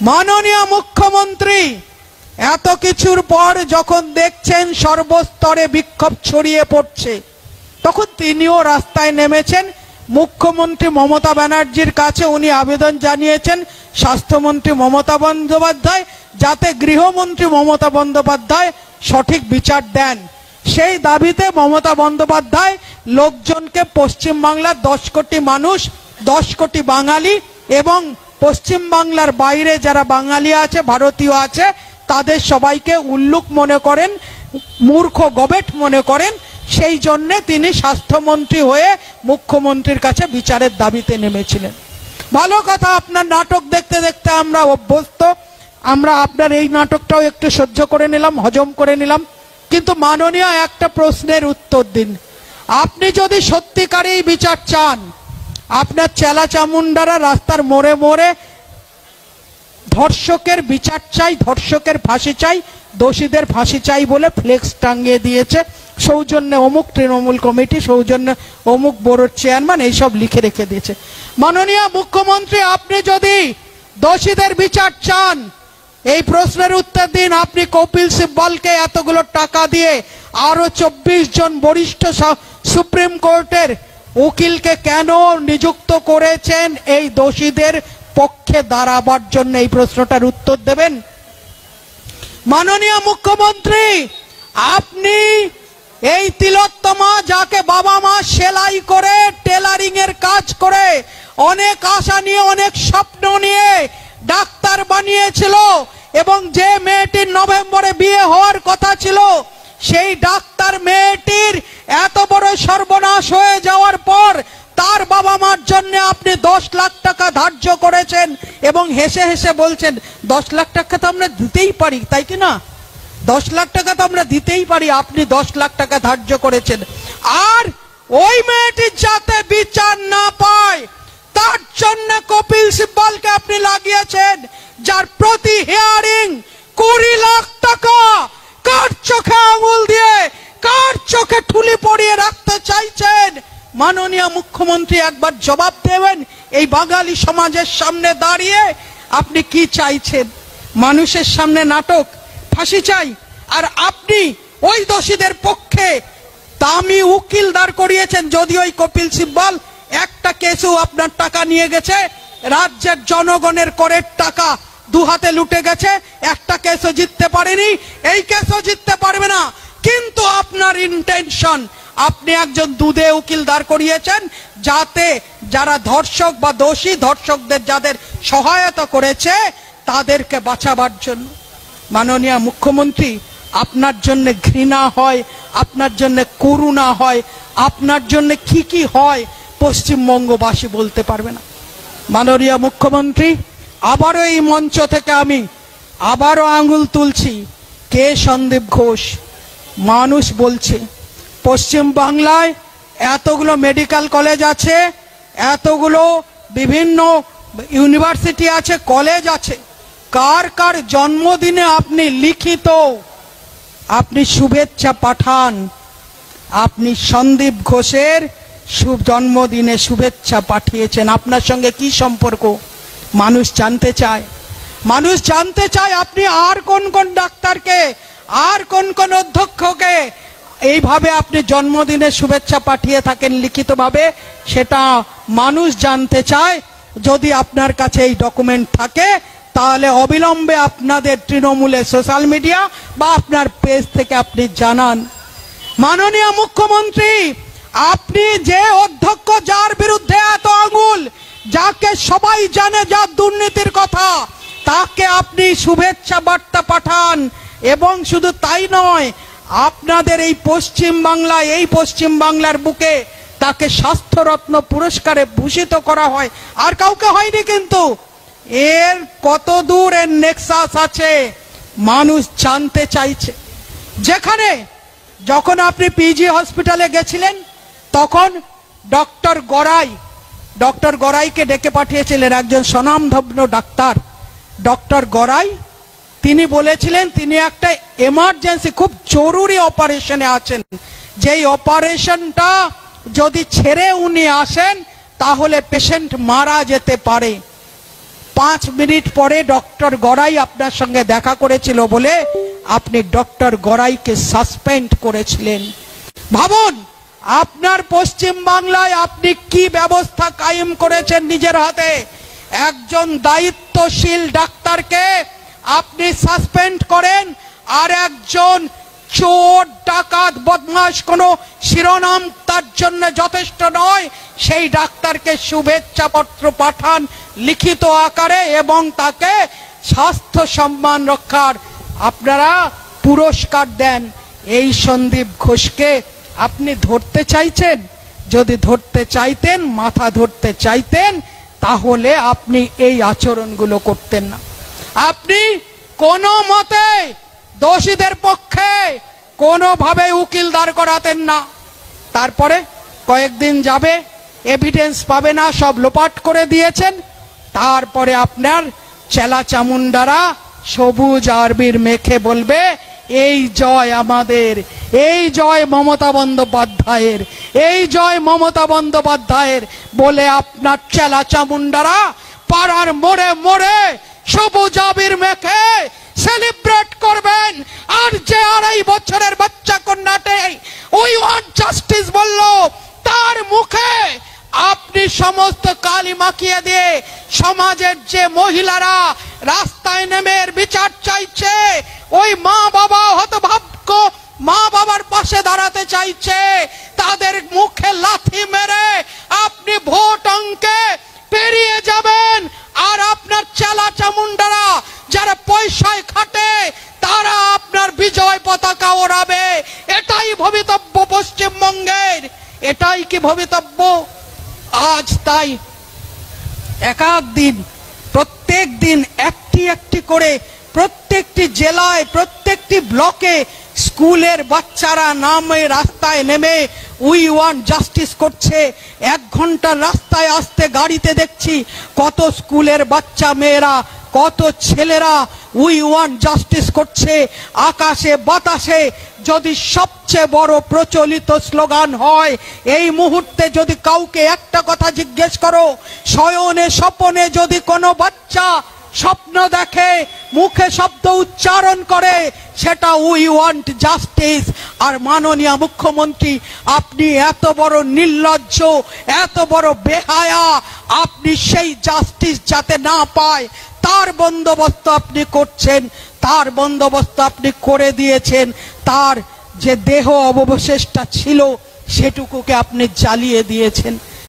মাননীয় মুখ্যমন্ত্রী এত কিছুর পর যখন দেখছেন সর্বস্তরে বিক্ষোভ ছড়িয়ে পড়ছে, তখন তিনিও রাস্তায় নেমেছেন। মুখ্যমন্ত্রী মমতা ব্যানার্জির কাছে উনি আবেদন জানিয়েছেন স্বাস্থ্যমন্ত্রী মমতা বন্দ্যোপাধ্যায় যাতে গৃহমন্ত্রী মমতা বন্দ্যোপাধ্যায় সঠিক বিচার দেন। সেই দাবিতে মমতা বন্দ্যোপাধ্যায় লোকজনকে পশ্চিমবাংলার 10 কোটি মানুষ, 10 কোটি বাঙালি এবং পশ্চিমবাংলার বাইরে যারা বাঙালি আছে, ভারতীয় আছে, তাদের সবাইকে উল্লুক মনে করেন, মূর্খ গবেট মনে করেন। সেই জন্য তিনি স্বাস্থ্যমন্ত্রী হয়ে মুখ্যমন্ত্রীর কাছে বিচারের দাবিতে নেমেছিলেন। ভালো কথা, আপনার নাটক দেখতে দেখতে আমরা অভ্যস্ত। আমরা আপনার এই নাটকটাও একটু সহ্য করে নিলাম, হজম করে নিলাম। কিন্তু মাননীয়, একটা প্রশ্নের উত্তর দিন। আপনি যদি সত্যিকারেই বিচার চান, আপনার চেলা চামুন্ডারা রাস্তার মোড়ে মোড়ে ধর্ষকের বিচার চাই, ধর্ষকের ফাঁসি চাই, দোষীদের ফাঁসি চাই বলে ফ্লেক্স টাঙিয়ে দিয়েছে। সৌজন্যে অমুক তৃণমূল কমিটি, সৌজন্যে অমুক বোর্ডের চেয়ারম্যান, এইসব লিখে রেখে দিয়েছে। মাননীয় মুখ্যমন্ত্রী, আপনি যদি দোষীদের বিচার চান, এই প্রশ্নের উত্তর দিন। আপনি কপিল সিব্বলকে এতগুলো টাকা দিয়ে আরো 24 জন বরিষ্ঠ সুপ্রিম কোর্টের উকিলকে কেন নিযুক্ত করেছেন এই দোষীদের পক্ষে দাঁড়াবার জন্য? এই প্রশ্নটার উত্তর দেবেন। মাননীয় মুখ্যমন্ত্রী, আপনি এই তিলোত্তমা, যাকে বাবা মা সেলাই করে, টেলারিং এর কাজ করে, অনেক আশা নিয়ে, অনেক স্বপ্ন নিয়ে ডাক্তার বানিয়েছিল, এবং যে মেয়েটির নভেম্বরে বিয়ে হওয়ার কথা ছিল, সেই ডাক্তার মেয়েটির এত বড় সর্বনাশ হয়ে যাওয়ার পর তার বাবা মার জন্য আপনি 10 লাখ টাকা ধার্য করেছেন, এবং হেসে হেসে বলছেন 10 লাখ টাকা তো আমরা দিতেই পারি, তাই কি না? 10 লাখ টাকা তো আমরা দিতেই পারি। আপনি 10 লাখ টাকা ধার্য করেছেন, আর ওই মেয়েটির যাতে বিচার না পায় তার জন্য কপিল সিব্বলকে আপনি লাগিয়েছেন, যার প্রতি হিয়ারিং 20 লাখ টাকা। কার চোখে আঙুল দিয়ে, কার চোখে ঠুলি পরিয়ে রাখতে চাইছেন? মাননীয় মুখ্যমন্ত্রী, একবার জবাব দেবেন। এই বাঙালি সমাজের সামনে দাঁড়িয়ে আপনি কি চাইছেন? মানুষের সামনে নাটক, ফাঁসি চাই, আর আপনি ওই দোষীদের পক্ষে দামি উকিল দাঁড় করিয়েছেন। যদি ওই কপিল সিব্বল একটা কেসও আপনার টাকা নিয়ে গেছে, রাজ্যের জনগণের করের টাকা দু হাতে লুটে গেছে, একটা কেসও জিততে পারেনি, এই কেসও জিততে পারবে না। কিন্তু আপনার ইন্টেনশন, আপনি একজন দুধে উকিল দাঁড় করিয়েছেন যাতে যারা ধর্ষক বা দোষী, ধর্ষকদের যাদের সহায়তা করেছে তাদেরকে বাঁচাবার জন্য। মাননীয় মুখ্যমন্ত্রী, আপনার জন্য ঘৃণা হয়, আপনার জন্য করুণা হয়, আপনার জন্য কি কি হয় পশ্চিমবঙ্গবাসী বলতে পারবে না। মাননীয় মুখ্যমন্ত্রী, আবারও এই মঞ্চ থেকে আমি আবারও আঙুল তুলছি, কে সন্দীপ ঘোষ? মানুষ বলছে পশ্চিম বাংলায় এতগুলো মেডিকেল কলেজ আছে, এতগুলো বিভিন্ন ইউনিভার্সিটি আছে, কলেজ আছে, কার কার জন্মদিনে আপনি লিখিত আপনি শুভেচ্ছা পাঠান? আপনি সন্দীপ ঘোষের জন্মদিনে শুভেচ্ছা পাঠিয়েছেন, আপনার সঙ্গে কি সম্পর্ক? মানুষ জানতে চায়, মানুষ জানতে চায় আপনি আর কোন কোন ডাক্তারকে, আর কোন কোন অধ্যক্ষকে এইভাবে আপনি জন্মদিনে শুভেচ্ছা পাঠিয়ে থাকেন লিখিতভাবে, সেটা মানুষ জানতে চায়। যদি আপনার কাছে এই ডকুমেন্ট থাকে তাহলে অবিলম্বে আপনাদের তৃণমূলের সোশ্যাল মিডিয়া বা আপনার পেজ থেকে আপনি জানান। মাননীয় মুখ্যমন্ত্রী, আপনি যে অধ্যক্ষ, যার বিরুদ্ধে এত আঙুল, যাকে সবাই জানে যার দুর্নীতির কথা, তাকে আপনি শুভেচ্ছা বার্তা পাঠান। এবং শুধু তাই নয়, আপনাদের এই পশ্চিম বাংলায়, এই পশ্চিম বাংলার বুকে তাকে স্বাস্থ্যরত্ন পুরস্কারে ভূষিত করা হয়, আর কাউকে হয়নি। কিন্তু এর কত দূর এর নেক্সাস আছে মানুষ জানতে চাইছে। যেখানে যখন আপনি পিজি হসপিটালে গেছিলেন তখন ডক্টর গড়াইকে ডেকে পাঠিয়েছিলেন, একজন স্বনামধন্য ডাক্তার ডক্টর গড়াই। তিনি বলেছিলেন তিনি একটা এমার্জেন্সি, খুব জরুরি অপারেশনে আছেন, যেই অপারেশনটা যদি ছেড়ে উনি আসেন তাহলে পেশেন্ট মারা যেতে পারে। 5 মিনিট পরে ডক্টর গড়াই আপনার সঙ্গে দেখা করেছিল বলে আপনি ডক্টর গড়াইকে সাসপেন্ড করেছিলেন। ভাবুন আপনার পশ্চিম বাংলায় আপনি কি ব্যবস্থা কায়েম করেছেন নিজের হাতে। একজন দায়িত্বশীল ডাক্তারকে আপনি সাসপেন্ড করেন, আর একজন চোর ডাকাত বদমাশ কোনো শিরোনাম তার জন্য যথেষ্ট নয়, সেই ডাক্তারকে শুভেচ্ছা পত্র পাঠান লিখিত আকারে এবং তাকে স্বাস্থ্য সম্মান রক্ষার আপনারা পুরস্কার দেন। এই সন্দীপ ঘোষকে আপনি ধরতে চাইছেন? যদি ধরতে চাইতেন, মাথা ধরতে চাইতেন, তাহলে আপনি এই আচরণগুলো করতেন না। আপনি কোনো মতে দোষীদের পক্ষে কোনোভাবে উকিল দাঁড় করাতেন না। তারপরে কয়েকদিন যাবে, এভিডেন্স পাবে না, সব লোপাট করে দিয়েছেন। তারপরে আপনার চেলা চামুন্ডারা সবুজ আরবির মেখে বলবে এই জয় আমাদের, এই জয় মমতা বন্দ্যোপাধ্যায়ের, এই জয় মমতা বন্দ্যোপাধ্যায়ের বলে আপনার চেলা চামুন্ডারা পাড়ার মোড়ে মোড়ে সবুজ আবির মেখে সেলিব্রেট করবেন। আর যে 2.5 বছরের বাচ্চা কন্যাটে উই ওয়ান্ট জাস্টিস বলল, তার মুখে আপনি সমস্ত কালি মাখিয়ে দিয়ে সমাজের যে মহিলারা রাস্তায় নেমে বিচার চাইছে, ওই মা বাবা হতভাগ্য মা বাবার পাশে দাঁড়াতে চাইছে, তাদের মুখে লাথি মেরে আপনি ভোট অঙ্কে পেরিয়ে যাবেন। আর আপনার চেলা চামুন্ডারা যারা পয়সায় খাটে তারা আপনার বিজয় পতাকা ওড়াবে। এটাই ভবিতব্য পশ্চিমবঙ্গের, এটাই কি ভবিতব্য? আজ তাই এক দিন প্রত্যেক দিন একটি একটি করে প্রত্যেকটি জেলায় প্রত্যেকটি ব্লকে স্কুলের বাচ্চারা নামে রাস্তায় নেমে উই ওয়ান্ট জাস্টিস করছে। 1 ঘন্টা রাস্তায় আসতে গাড়িতে দেখছি কত স্কুলের বাচ্চা মেয়েরা, কত ছেলেরা উই ওয়ান্ট জাস্টিস করছে। আকাশে বাতাসে যদি সবচেয়ে বড় প্রচলিত স্লোগান হয়, এই মুহূর্তে যদি কাউকে একটা কথা জিজ্ঞেস করো, শয়নে স্বপনে যদি কোনো বাচ্চা স্বপ্ন দেখে, মুখে শব্দ উচ্চারণ করে, সেটা উই ওয়ান্ট জাস্টিস। আর মাননীয় মুখ্যমন্ত্রী আপনি এত বড় নির্লজ্জ, এত বড় বেহায়া, আপনি সেই জাস্টিস যাতে না পায় তার বন্দোবস্ত আপনি করছেন, তার বন্দোবস্ত আপনি করে দিয়েছেন। তার যে দেহ অবশেষটা ছিল সেটুকুকে আপনি জ্বালিয়ে দিয়েছেন।